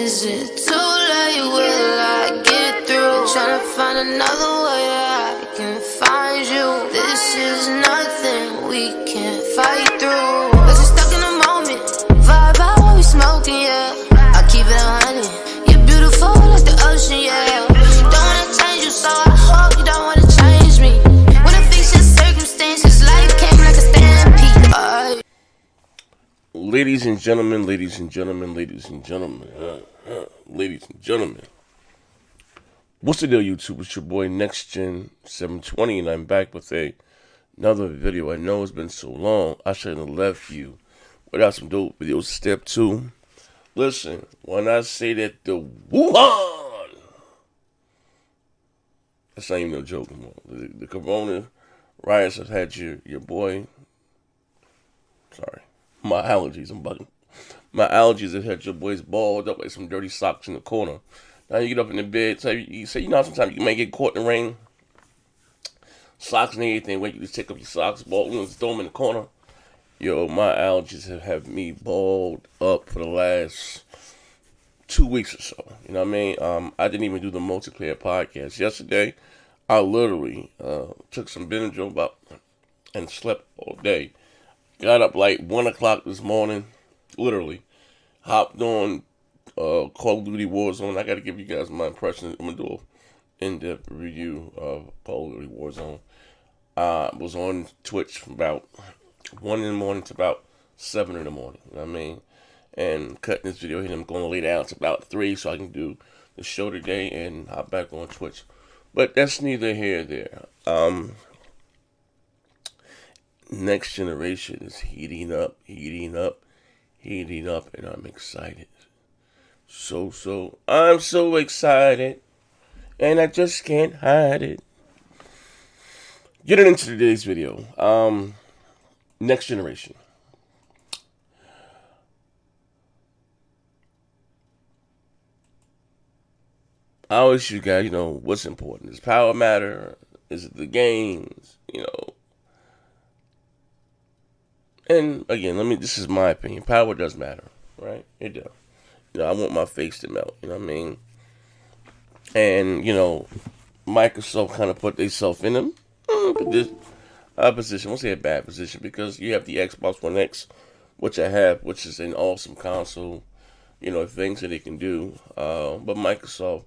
Is it too late? Will I get through? Tryna find another way that I can find you. This is nothing we can't fight through. Cause we're stuck in the moment. Vibe out while we smoking, yeah. I keep it 100. You're beautiful like the ocean, yeah. Don't wanna change you, so I hope you don't wanna change me. When I fix your circumstances, life came like a stampede. Ladies and gentlemen, ladies and gentlemen, ladies and gentlemen, ladies and gentlemen. What's the deal, YouTube? It's your boy NextGen720, and I'm back with another video. I know it's been so long. I shouldn't have left you without some dope videos. Step 2. Listen, when I say that the Wuhan, that's not even no joke anymore. The Corona riots have had your boy. Sorry. My allergies, I'm bugging. My allergies have had your boys balled up like some dirty socks in the corner. Now you get up in the bed, so you say, you know, sometimes you may get caught in the rain. Socks and everything, when you just take up your socks, ball, you know, throw them in the corner. Yo, my allergies have me balled up for the last 2 weeks or so. You know what I mean? I didn't even do the multiplayer podcast. Yesterday, I literally took some Benadryl and slept all day. Got up like 1 o'clock this morning, literally. Hopped on Call of Duty Warzone. I got to give you guys my impression. I'm going to do an in-depth review of Call of Duty Warzone. Was on Twitch from about 1 in the morning to about 7 in the morning. You know what I mean? And cutting this video here, I'm going to lay down to about 3 so I can do the show today and hop back on Twitch. But that's neither here nor there. Next generation is heating up, and I'm excited. I'm so excited, and I just can't hide it. Getting into today's video, next generation. I always ask you guys, you know, what's important? Does power matter? Is it the games? You know. And again, this is my opinion. Power does matter, right? It does. You know, I want my face to melt, you know what I mean? And, you know, Microsoft kind of put themselves in them. This position, I won't say a bad position, because you have the Xbox One X, which I have, which is an awesome console, you know, things that it can do. But Microsoft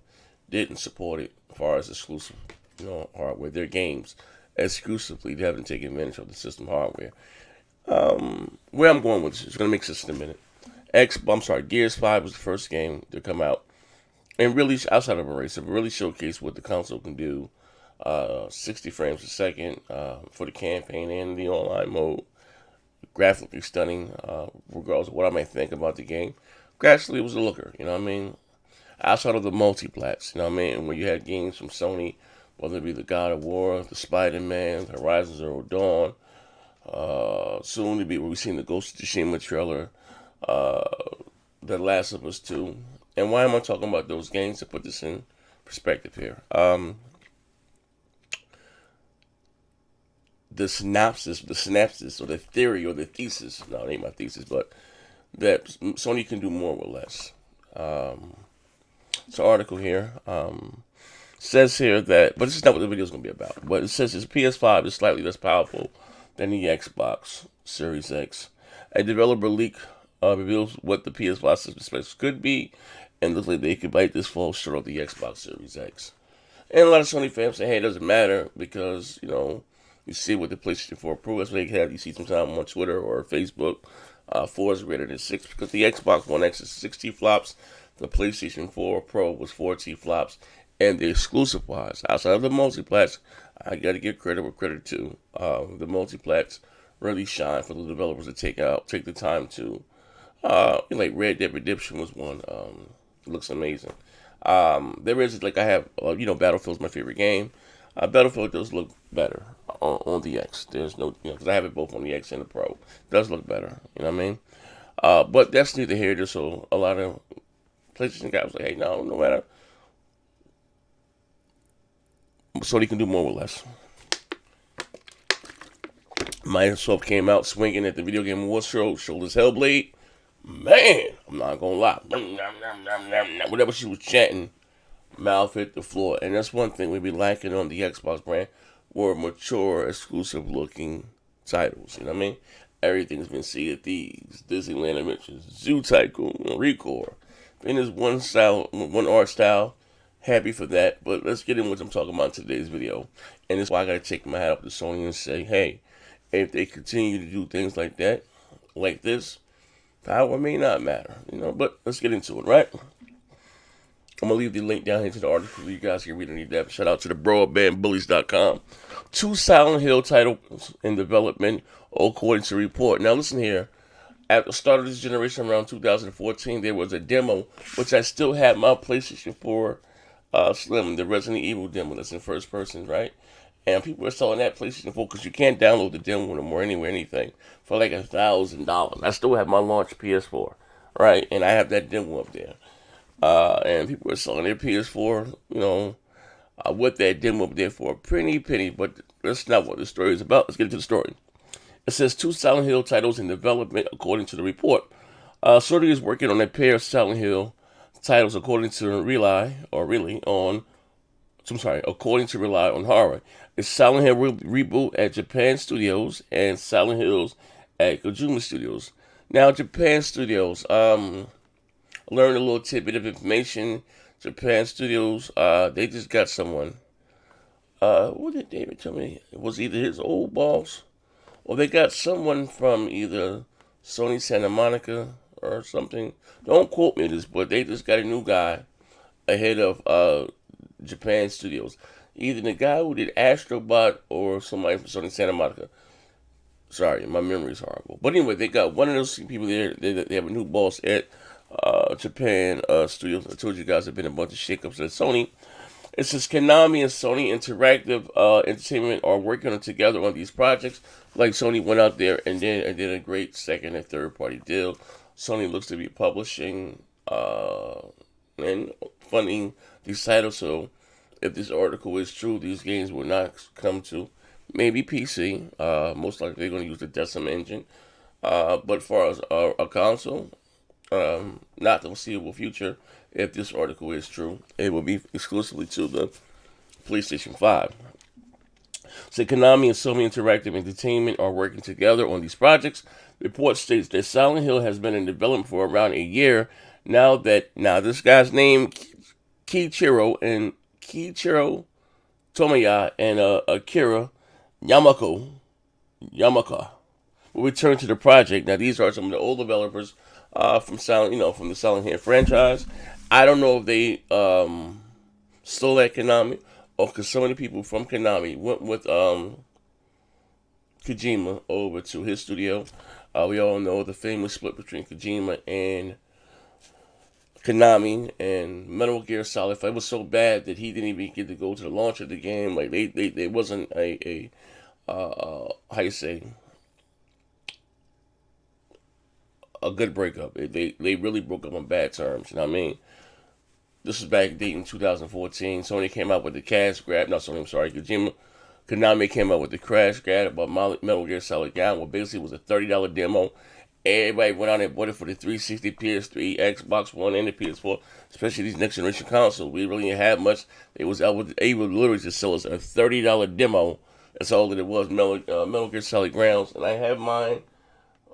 didn't support it as far as exclusive, you know, hardware. Their games exclusively, they haven't taken advantage of the system hardware. Where I'm going with this is going to make sense in a minute. Gears 5 was the first game to come out, and really, outside of a race, it really showcased what the console can do. 60 frames a second for the campaign and the online mode. Graphically stunning, regardless of what I may think about the game. Graphically, it was a looker, you know what I mean? Outside of the multiplats, you know what I mean? When you had games from Sony, whether it be the God of War, the Spider-Man, Horizon Zero Dawn, soon to be where we've seen the Ghost of Tsushima trailer, The Last of Us 2. And why am I talking about those games? To put this in perspective here. The synopsis, or the theory, or the thesis, no, it ain't my thesis, but that Sony can do more with less. It's an article here. Says here that, but this is not what the video is going to be about, but it says this PS5 is slightly less powerful than the Xbox Series X. A developer leak reveals what the PS5 system specs could be, and looks like they could bite this fall short of the Xbox Series X. And a lot of Sony fans say, hey, it doesn't matter, because, you know, you see what the PlayStation 4 Pro, that's what they have. You see sometime on Twitter or Facebook, 4 is greater than 6, because the Xbox One X is 60 flops, the PlayStation 4 Pro was 40 flops, and the exclusive wise, outside of the multiplats, I got to give credit where credit to. The multiplats really shine for the developers to take the time to. Like Red Dead Redemption was one. It looks amazing. There is, like, I have, you know, Battlefield's my favorite game. Battlefield does look better on the X. There's no, you know, because I have it both on the X and the Pro. It does look better. You know what I mean? But that's neither here nor there. So a lot of PlayStation guys like, hey, no matter. Sony can do more with less. Microsoft came out swinging at the Video Game Awards show, showed us Hellblade. Man, I'm not gonna lie. Whatever she was chanting, mouth hit the floor. And that's one thing we be lacking on the Xbox brand, were mature, exclusive looking titles. You know what I mean? Everything's been Sea of Thieves, Disneyland Adventures, Zoo Tycoon, Recore. And there's one style, one art style. Happy for that. But let's get in what I'm talking about in today's video. And that's why I gotta take my hat up to Sony and say, hey, if they continue to do things like that, like this, power may not matter, but let's get into it, right? I'm going to leave the link down here to the article. You guys can read any depth. Shout out to the broadbandbullies.com. 2 Silent Hill titles in development, according to report. Now, listen here. At the start of this generation, around 2014, there was a demo, which I still had my PlayStation 4 Slim, the Resident Evil demo that's in first person, right? And people are selling that PlayStation 4 because you can't download the demo no more anywhere, anything, for like $1,000. I still have my launch PS4, right? And I have that demo up there. And people are selling their PS4, with that demo up there for a pretty penny, but that's not what the story is about. Let's get into the story. It says 2 Silent Hill titles in development, according to the report. Sony is working on a pair of Silent Hill titles, according to according to Rely on Horror. It's Silent Hill Reboot at Japan Studios and Silent Hills at Kojima Studios. Now, Japan Studios, learned a little tidbit of information. Japan Studios, they just got someone. What did David tell me? It was either his old boss, or they got someone from either Sony Santa Monica or something. Don't quote me this, but they just got a new guy ahead of Japan Studios. Either the guy who did Astrobot or somebody from Sony Santa Monica. Sorry, my memory is horrible. But anyway, they got one of those people there. They have a new boss at Japan Studios. I told you guys there have been a bunch of shakeups at Sony. It says Konami and Sony Interactive Entertainment are working together on these projects. Like Sony went out there and did a great second and third party deal. Sony looks to be publishing and funding these titles. So if this article is true, these games will not come to maybe PC. Most likely they're going to use the Decim engine. But as far as a console, not the foreseeable future, if this article is true, it will be exclusively to the PlayStation 5. So Konami and Sony Interactive Entertainment are working together on these projects. The report states that Silent Hill has been in development for around a year now. This guy's name, Kiichiro Tomoya and Akira Yamaka will return to the project. Now, these are some of the old developers from the Silent Hill franchise. I don't know if they stole that Konami, or because some of the people from Konami went with Kojima over to his studio. We all know the famous split between Kojima and Konami, and Metal Gear Solid 5 was so bad that he didn't even get to go to the launch of the game. Like they wasn't how you say, a good breakup. They really broke up on bad terms. You know what I mean? This was back in 2014. Sony came out with the cash grab. Not Sony, I'm sorry, Kojima. Konami came out with the crash grab about Metal Gear Solid Down, well, basically it was a $30 demo. Everybody went out and bought it for the 360, PS3, Xbox One, and the PS4, especially these next generation consoles. We really didn't have much. They was able literally to sell us a $30 demo. That's all that it was, Metal Gear Solid Grounds. And I have mine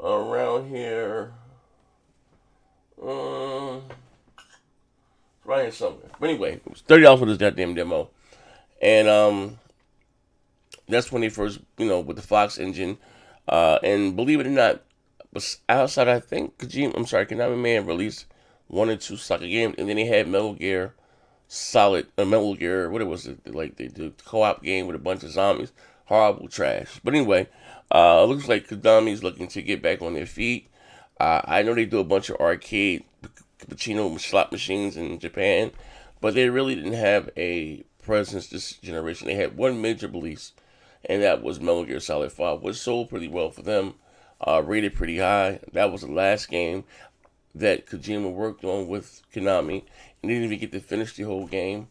around here. Right here somewhere. But anyway, it was $30 for this goddamn demo. And that's when they first, with the Fox engine. And believe it or not, outside, I think, Konami may have released 1 or 2 soccer games. And then they had Metal Gear Solid, Metal Gear, what was it? Like they did a co-op game with a bunch of zombies. Horrible trash. But anyway, it looks like Konami's looking to get back on their feet. I know they do a bunch of arcade cappuccino slot machines in Japan, but they really didn't have a presence this generation. They had one major release, and that was Metal Gear Solid 5, which sold pretty well for them, rated pretty high. That was the last game that Kojima worked on with Konami, and didn't even get to finish the whole game.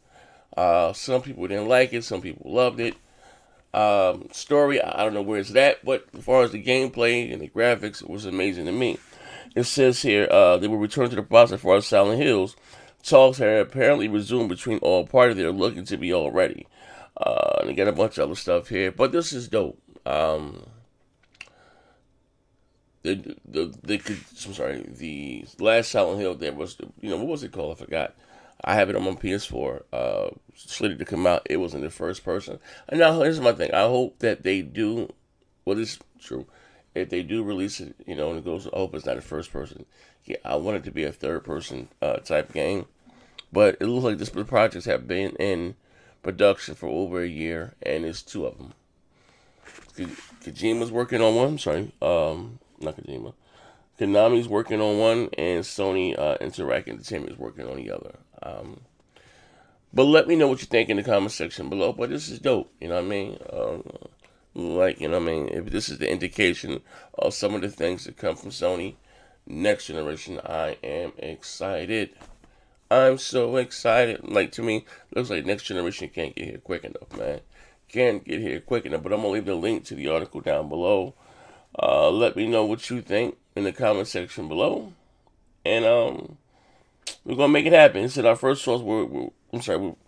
Some people didn't like it, some people loved it. Story, I don't know where it's at, but as far as the gameplay and the graphics, it was amazing to me. it says here they will return to the process for our Silent Hills. Talks have apparently resumed between all parties. They're looking to be all ready. And they got a bunch of other stuff here, but this is dope. The last Silent Hill there was, what was it called? I forgot. I have it on my PS4. Slated to come out. It was in the first person. And now here's my thing. I hope that they do. Well, it's true. If they do release it, and it goes, I hope it's not a first person. Yeah, I want it to be a third person type game. But it looks like this projects have been in production for over a year, and there's two of them. Kojima's working on one. Sorry, not Kojima. Konami's working on one, and Sony Interactive Entertainment is working on the other. But let me know what you think in the comment section below. But this is dope, you know what I mean? If this is the indication of some of the things that come from Sony next generation, I am excited. I'm so excited. Like, to me, looks like next generation can't get here quick enough, man. Can't get here quick enough. But I'm going to leave the link to the article down below. Let me know what you think in the comment section below. And we're going to make it happen. This is our first source.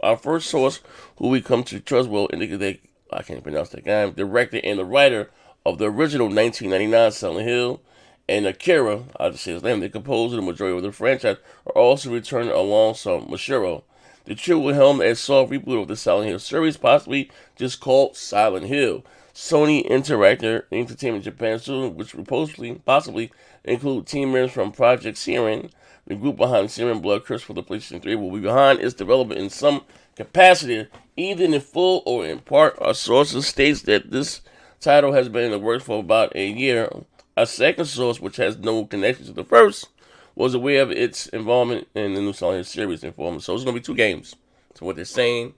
Our first source who we come to trust will indicate, I can't pronounce that guy, director and the writer of the original 1999 Silent Hill, and Akira, I'll just say his name, the composer of the majority of the franchise, are also returning alongside Mashiro. The trio will helm a soft reboot of the Silent Hill series, possibly just called Silent Hill. Sony Interactive Entertainment Japan soon, which will possibly include team members from Project Siren. The group behind Siren Blood Curse for the PlayStation 3 will be behind its development in some capacity, either in full or in part. Our sources states that this title has been in the works for about a year. A second source, which has no connection to the first, was aware of its involvement in the new Silent Hill series informant. So it's going to be two games. So what they're saying,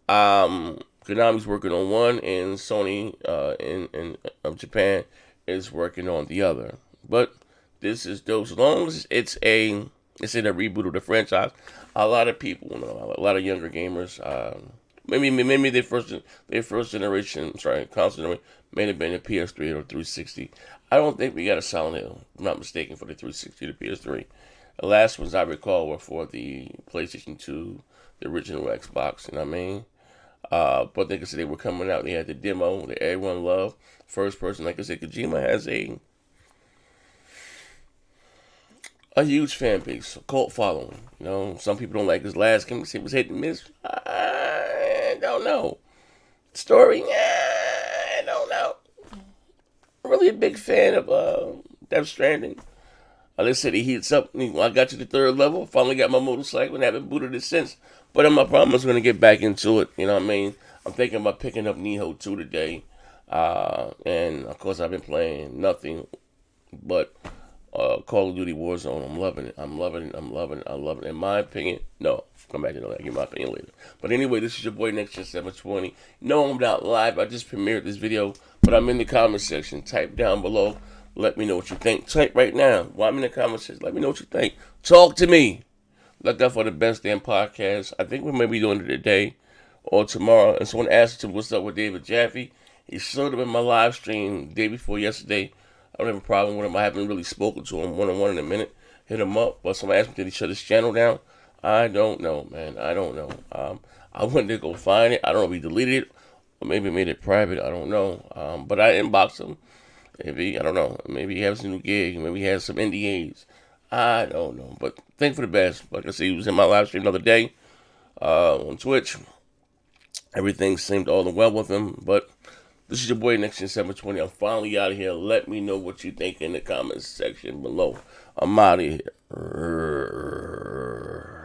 Konami's working on one, and Sony of Japan is working on the other. But this is dope. As long as it's a reboot of the franchise, a lot of people, a lot of younger gamers, maybe their first generation, console may have been a PS3 or 360. I don't think we got a Silent Hill, if I'm not mistaken, for the 360 to PS3. The last ones I recall were for the PlayStation 2, the original Xbox, you know what I mean? But like I said, they were coming out. They had the demo that everyone loved. First person, like I said, Kojima has a huge fan base, a cult following. Some people don't like his last game. It was hit and miss. I don't know. Story, I don't know. I'm really a big fan of Death Stranding. Like I said, he heats up. I got to the third level. Finally got my motorcycle and haven't booted it since. But I'm going to get back into it. You know what I mean? I'm thinking about picking up Nioh 2 today. And, of course, I've been playing nothing but Call of Duty Warzone. I'm loving it. I'm loving it. In my opinion, no. Come back to that. Give my opinion later. But anyway, this is your boy NextGen 720. No, I'm not live. I just premiered this video. But I'm in the comment section. Type down below. Let me know what you think. Type right now. While I'm in the comment section, let me know what you think. Talk to me. Look out for the Best Damn Podcast. I think we may be doing it today or tomorrow. And someone asked him what's up with David Jaffe. He showed up in my live stream the day before yesterday. I don't have a problem with him. I haven't really spoken to him one-on-one in a minute. Hit him up. But someone asked me, did he shut his channel down? I don't know, man. I don't know. I went to go find it. I don't know if he deleted it or maybe made it private. I don't know. But I inboxed him. Maybe, I don't know. Maybe he has a new gig. Maybe he has some NDAs. I don't know. But think for the best. Like I said, he was in my live stream the other day on Twitch. Everything seemed all well with him. But this is your boy NextGen 720. I'm finally out of here. Let me know what you think in the comments section below. I'm out of here.